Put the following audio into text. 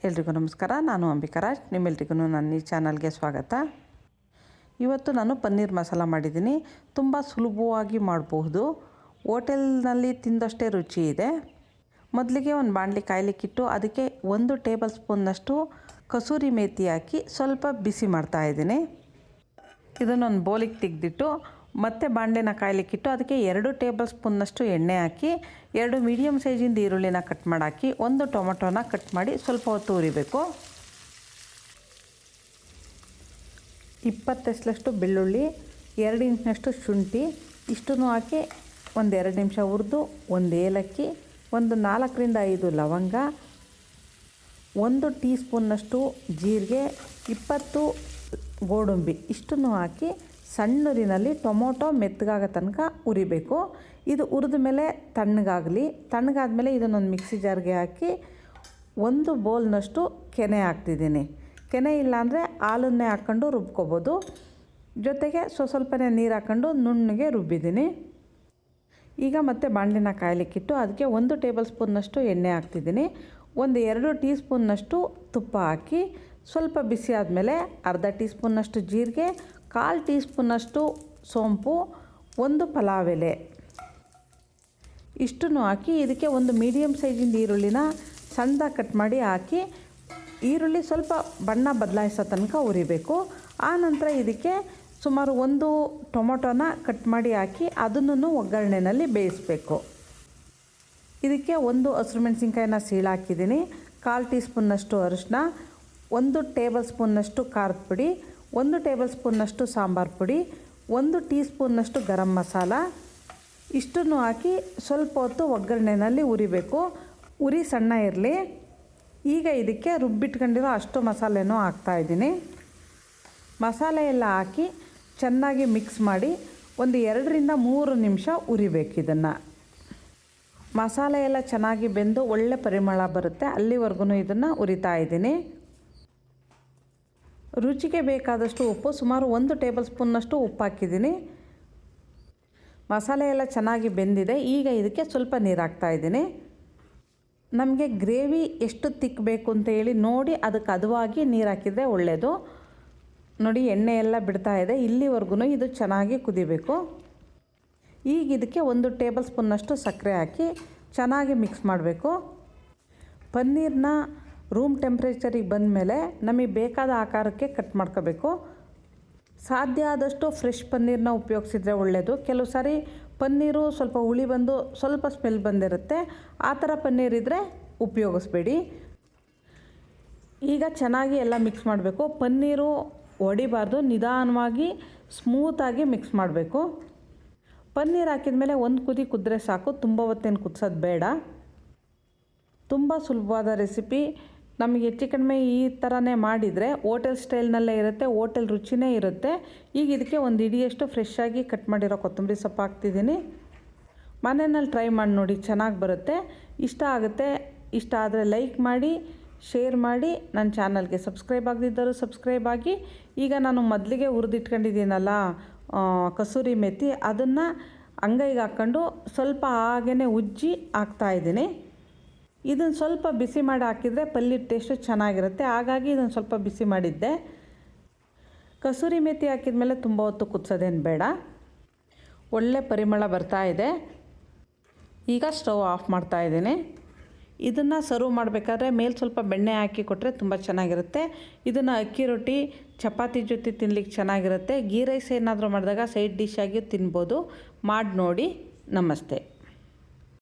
ಎಲ್ರಿಗೂ ನಮಸ್ಕಾರ. ನಾನು ಅಂಬಿಕಾ ರಾಜ್. ನಿಮ್ಮೆಲ್ರಿಗೂ ನನ್ನ ಈ ಚಾನಲ್ಗೆ ಸ್ವಾಗತ. ಇವತ್ತು ನಾನು ಪನ್ನೀರ್ ಮಸಾಲ ಮಾಡಿದ್ದೀನಿ. ತುಂಬ ಸುಲಭವಾಗಿ ಮಾಡಬಹುದು. ಹೋಟೆಲ್ನಲ್ಲಿ ತಿಂದಷ್ಟೇ ರುಚಿ ಇದೆ. ಮೊದಲಿಗೆ ಒಂದು ಬಾಣಲಿ ಕಾಯ್ಲಿಕ್ಕಿಟ್ಟು ಅದಕ್ಕೆ 1 ಟೇಬಲ್ ಸ್ಪೂನ್ನಷ್ಟು ಕಸೂರಿ ಮೇಥಿ ಹಾಕಿ ಸ್ವಲ್ಪ ಬಿಸಿ ಮಾಡ್ತಾಯಿದ್ದೀನಿ. ಇದನ್ನೊಂದು ಬೌಲಿಗೆ ತೆಗೆದಿಟ್ಟು ಮತ್ತೆ ಬಾಣಲೆನ ಕಾಯ್ಲಿಕ್ಕಿಟ್ಟು ಅದಕ್ಕೆ 2 ಟೇಬಲ್ ಸ್ಪೂನ್ನಷ್ಟು ಎಣ್ಣೆ ಹಾಕಿ 2 ಮೀಡಿಯಮ್ ಸೈಜಿಂದ ಈರುಳ್ಳಿನ ಕಟ್ ಮಾಡಿ ಹಾಕಿ 1 ಟೊಮೊಟೊನ ಕಟ್ ಮಾಡಿ ಸ್ವಲ್ಪ ಹೊತ್ತು ಉರಿಬೇಕು. 20 ಎಸಳಷ್ಟು ಬೆಳ್ಳುಳ್ಳಿ, 2 ಇಂಚಿನಷ್ಟು ಶುಂಠಿ ಇಷ್ಟನ್ನು ಹಾಕಿ 1-2 ನಿಮಿಷ ಹುರಿದು 1 ಏಲಕ್ಕಿ, 4 ರಿಂದ 5 ಲವಂಗ, 1 ಟೀ ಸ್ಪೂನ್ನಷ್ಟು ಜೀರಿಗೆ, 20 ಗೋಡಂಬಿ ಇಷ್ಟನ್ನು ಹಾಕಿ ಸಣ್ಣೂರಿನಲ್ಲಿ ಟೊಮೊಟೊ ಮೆತ್ತಗಾಗೋ ತನಕ ಉರಿಬೇಕು. ಇದು ಹುರಿದ ಮೇಲೆ ತಣ್ಣಗಾದ್ಮೇಲೆ ಇದನ್ನೊಂದು ಮಿಕ್ಸಿ ಜಾರ್ಗೆ ಹಾಕಿ 1 ಬೌಲ್ನಷ್ಟು ಕೆನೆ ಹಾಕ್ತಿದ್ದೀನಿ. ಕೆನೆ ಇಲ್ಲಾಂದರೆ ಹಾಲನ್ನೇ ಹಾಕ್ಕೊಂಡು ರುಬ್ಕೋಬೋದು. ಜೊತೆಗೆ ಸ್ವಲ್ಪನೇ ನೀರು ಹಾಕ್ಕೊಂಡು ನುಣ್ಣಗೆ ರುಬ್ಬಿದ್ದೀನಿ. ಈಗ ಮತ್ತೆ ಬಾಣಲಿನ ಕಾಯ್ಲಿಕ್ಕಿಟ್ಟು ಅದಕ್ಕೆ 1 ಟೇಬಲ್ ಸ್ಪೂನ್ನಷ್ಟು ಎಣ್ಣೆ ಹಾಕ್ತಿದ್ದೀನಿ. 2 ಟೀ ಸ್ಪೂನ್ನಷ್ಟು ತುಪ್ಪ ಹಾಕಿ ಸ್ವಲ್ಪ ಬಿಸಿ ಆದಮೇಲೆ ಅರ್ಧ ಟೀ ಸ್ಪೂನ್ನಷ್ಟು ಜೀರಿಗೆ, 1/4 ಟೀ ಸ್ಪೂನ್ನಷ್ಟು ಸೋಂಪು, 1 ಪಲಾವ್ ಎಲೆ ಇಷ್ಟನ್ನು ಹಾಕಿ ಇದಕ್ಕೆ 1 ಮೀಡಿಯಮ್ ಸೈಜಿಂದ ಈರುಳ್ಳಿನ ಸಣ್ಣದಾಗಿ ಕಟ್ ಮಾಡಿ ಹಾಕಿ ಈರುಳ್ಳಿ ಸ್ವಲ್ಪ ಬಣ್ಣ ಬದಲಾಯಿಸೋ ತನಕ ಉರಿಬೇಕು. ಆನಂತರ ಇದಕ್ಕೆ ಸುಮಾರು 1 ಟೊಮೊಟೊನ ಕಟ್ ಮಾಡಿ ಹಾಕಿ ಅದನ್ನು ಒಗ್ಗರಣೆಯಲ್ಲಿ ಬೇಯಿಸಬೇಕು. ಇದಕ್ಕೆ 1 ಹಸಿರು ಮೆಣಸಿನ್ಕಾಯಿನ ಸೀಳಾಕಿದ್ದೀನಿ, 1/4 ಟೀ ಸ್ಪೂನ್ನಷ್ಟು ಅರಿಶಿನ, 1 ಟೇಬಲ್ ಸ್ಪೂನ್ನಷ್ಟು ಖಾರದ ಪುಡಿ, 1 ಟೇಬಲ್ ಸ್ಪೂನ್ನಷ್ಟು ಸಾಂಬಾರು ಪುಡಿ, 1 ಟೀ ಸ್ಪೂನ್ನಷ್ಟು ಗರಂ ಮಸಾಲ ಇಷ್ಟನ್ನು ಹಾಕಿ ಸ್ವಲ್ಪ ಹೊತ್ತು ಒಗ್ಗರಣೆಯಲ್ಲಿ ಉರಿಬೇಕು. ಉರಿ ಸಣ್ಣ ಇರಲಿ. ಈಗ ಇದಕ್ಕೆ ರುಬ್ಬಿಟ್ಕೊಂಡಿರೋ ಅಷ್ಟು ಮಸಾಲೆನೂ ಹಾಕ್ತಾಯಿದ್ದೀನಿ. ಮಸಾಲೆ ಎಲ್ಲ ಹಾಕಿ ಚೆನ್ನಾಗಿ ಮಿಕ್ಸ್ ಮಾಡಿ 2 ರಿಂದ 3 ನಿಮಿಷ ಉರಿಬೇಕು. ಇದನ್ನು ಮಸಾಲೆ ಎಲ್ಲ ಚೆನ್ನಾಗಿ ಬೆಂದು ಒಳ್ಳೆ ಪರಿಮಳ ಬರುತ್ತೆ ಅಲ್ಲಿವರೆಗೂ ಇದನ್ನು ಉರಿತಾ ಇದ್ದೀನಿ. ರುಚಿಗೆ ಬೇಕಾದಷ್ಟು ಉಪ್ಪು, ಸುಮಾರು 1 ಟೇಬಲ್ ಸ್ಪೂನ್ನಷ್ಟು ಉಪ್ಪು ಹಾಕಿದ್ದೀನಿ. ಮಸಾಲೆ ಎಲ್ಲ ಚೆನ್ನಾಗಿ ಬೆಂದಿದೆ. ಈಗ ಇದಕ್ಕೆ ಸ್ವಲ್ಪ ನೀರು ಹಾಕ್ತಾಯಿದ್ದೀನಿ. ನಮಗೆ ಗ್ರೇವಿ ಎಷ್ಟು ತಿಕ್ ಬೇಕು ಅಂತ ಹೇಳಿ ನೋಡಿ ಅದಕ್ಕೆ ಹದವಾಗಿ ನೀರು ಹಾಕಿದರೆ ಒಳ್ಳೆಯದು. ನೋಡಿ ಎಣ್ಣೆ ಎಲ್ಲ ಬಿಡ್ತಾ ಇದೆ. ಇಲ್ಲಿವರೆಗೂ ಇದು ಚೆನ್ನಾಗಿ ಕುದಿಬೇಕು. ಈಗ ಇದಕ್ಕೆ 1 ಟೇಬಲ್ ಸ್ಪೂನ್ನಷ್ಟು ಸಕ್ಕರೆ ಹಾಕಿ ಚೆನ್ನಾಗಿ ಮಿಕ್ಸ್ ಮಾಡಬೇಕು. ಪನ್ನೀರನ್ನ ರೂಮ್ ಟೆಂಪ್ರೇಚರಿಗೆ ಬಂದಮೇಲೆ ನಮಗೆ ಬೇಕಾದ ಆಕಾರಕ್ಕೆ ಕಟ್ ಮಾಡ್ಕೋಬೇಕು. ಸಾಧ್ಯ ಆದಷ್ಟು ಫ್ರೆಶ್ ಪನ್ನೀರನ್ನ ಉಪಯೋಗಿಸಿದ್ರೆ ಒಳ್ಳೆಯದು. ಕೆಲವು ಸಾರಿ ಪನ್ನೀರು ಸ್ವಲ್ಪ ಹುಳಿ ಬಂದು ಸ್ವಲ್ಪ ಸ್ಮೆಲ್ ಬಂದಿರುತ್ತೆ. ಆ ಥರ ಪನ್ನೀರ್ ಇದ್ದರೆ ಉಪಯೋಗಿಸ್ಬೇಡಿ. ಈಗ ಚೆನ್ನಾಗಿ ಎಲ್ಲ ಮಿಕ್ಸ್ ಮಾಡಬೇಕು. ಪನ್ನೀರು ಒಡಿಬಾರ್ದು, ನಿಧಾನವಾಗಿ ಸ್ಮೂತಾಗಿ ಮಿಕ್ಸ್ ಮಾಡಬೇಕು. ಪನ್ನೀರ್ ಹಾಕಿದ ಮೇಲೆ 1 ಕುದಿ ಕುದ್ರೆ ಸಾಕು, ತುಂಬ ಹೊತ್ತೇನು ಕುದಿಸೋದು ಬೇಡ. ತುಂಬ ಸುಲಭವಾದ ರೆಸಿಪಿ. ನಮಗೆ ಹೆಚ್ಚು ಕಡಿಮೆ ಈ ಥರನೇ ಮಾಡಿದರೆ ಹೋಟೆಲ್ ಸ್ಟೈಲ್ನಲ್ಲೇ ಇರುತ್ತೆ, ಹೋಟೆಲ್ ರುಚಿನೇ ಇರುತ್ತೆ. ಈಗ ಇದಕ್ಕೆ 1 ಹಿಡಿಯಷ್ಟು ಫ್ರೆಶ್ ಆಗಿ ಕಟ್ ಮಾಡಿರೋ ಕೊತ್ತಂಬರಿ ಸೊಪ್ಪು ಹಾಕ್ತಿದ್ದೀನಿ. ಮನೆಯಲ್ಲಿ ಟ್ರೈ ಮಾಡಿ ನೋಡಿ, ಚೆನ್ನಾಗಿ ಬರುತ್ತೆ. ಇಷ್ಟ ಆಗುತ್ತೆ. ಇಷ್ಟ ಆದರೆ ಲೈಕ್ ಮಾಡಿ, ಶೇರ್ ಮಾಡಿ. ನನ್ನ ಚಾನಲ್ಗೆ ಸಬ್ಸ್ಕ್ರೈಬ್ ಆಗದಿದ್ದರೂ ಸಬ್ಸ್ಕ್ರೈಬ್ ಆಗಿ. ಈಗ ನಾನು ಮೊದಲಿಗೆ ಹುರಿದಿಟ್ಕೊಂಡಿದ್ದೀನಲ್ಲ ಕಸೂರಿ ಮೇಥಿ, ಅದನ್ನು ಅಂಗೈಗೆ ಹಾಕ್ಕೊಂಡು ಸ್ವಲ್ಪ ಹಾಗೇ ಉಜ್ಜಿ ಹಾಕ್ತಾಯಿದ್ದೀನಿ. ಇದನ್ನು ಸ್ವಲ್ಪ ಬಿಸಿ ಮಾಡಿ ಹಾಕಿದರೆ ಪಲ್ಯದ ಟೇಸ್ಟು ಚೆನ್ನಾಗಿರುತ್ತೆ. ಹಾಗಾಗಿ ಇದನ್ನು ಸ್ವಲ್ಪ ಬಿಸಿ ಮಾಡಿದ್ದೆ. ಕಸೂರಿ ಮೇಥಿ ಹಾಕಿದ ಮೇಲೆ ತುಂಬ ಹೊತ್ತು ಕುದಿಸೋದೇನು ಬೇಡ. ಒಳ್ಳೆ ಪರಿಮಳ ಬರ್ತಾ ಇದೆ. ಈಗ ಸ್ಟವ್ ಆಫ್ ಮಾಡ್ತಾಯಿದ್ದೀನಿ. ಇದನ್ನು ಸರ್ವ್ ಮಾಡಬೇಕಾದ್ರೆ ಮೇಲೆ ಸ್ವಲ್ಪ ಬೆಣ್ಣೆ ಹಾಕಿ ಕೊಟ್ಟರೆ ತುಂಬ ಚೆನ್ನಾಗಿರುತ್ತೆ. ಇದನ್ನು ಅಕ್ಕಿ ರೊಟ್ಟಿ, ಚಪಾತಿ ಜೊತೆ ತಿನ್ಲಿಕ್ಕೆ ಚೆನ್ನಾಗಿರುತ್ತೆ. ಗೀ ರೈಸ್ ಏನಾದರೂ ಮಾಡಿದಾಗ ಸೈಡ್ ಡಿಶ್ ಆಗಿ ತಿನ್ಬೋದು. ಮಾಡಿ ನೋಡಿ. ನಮಸ್ತೆ.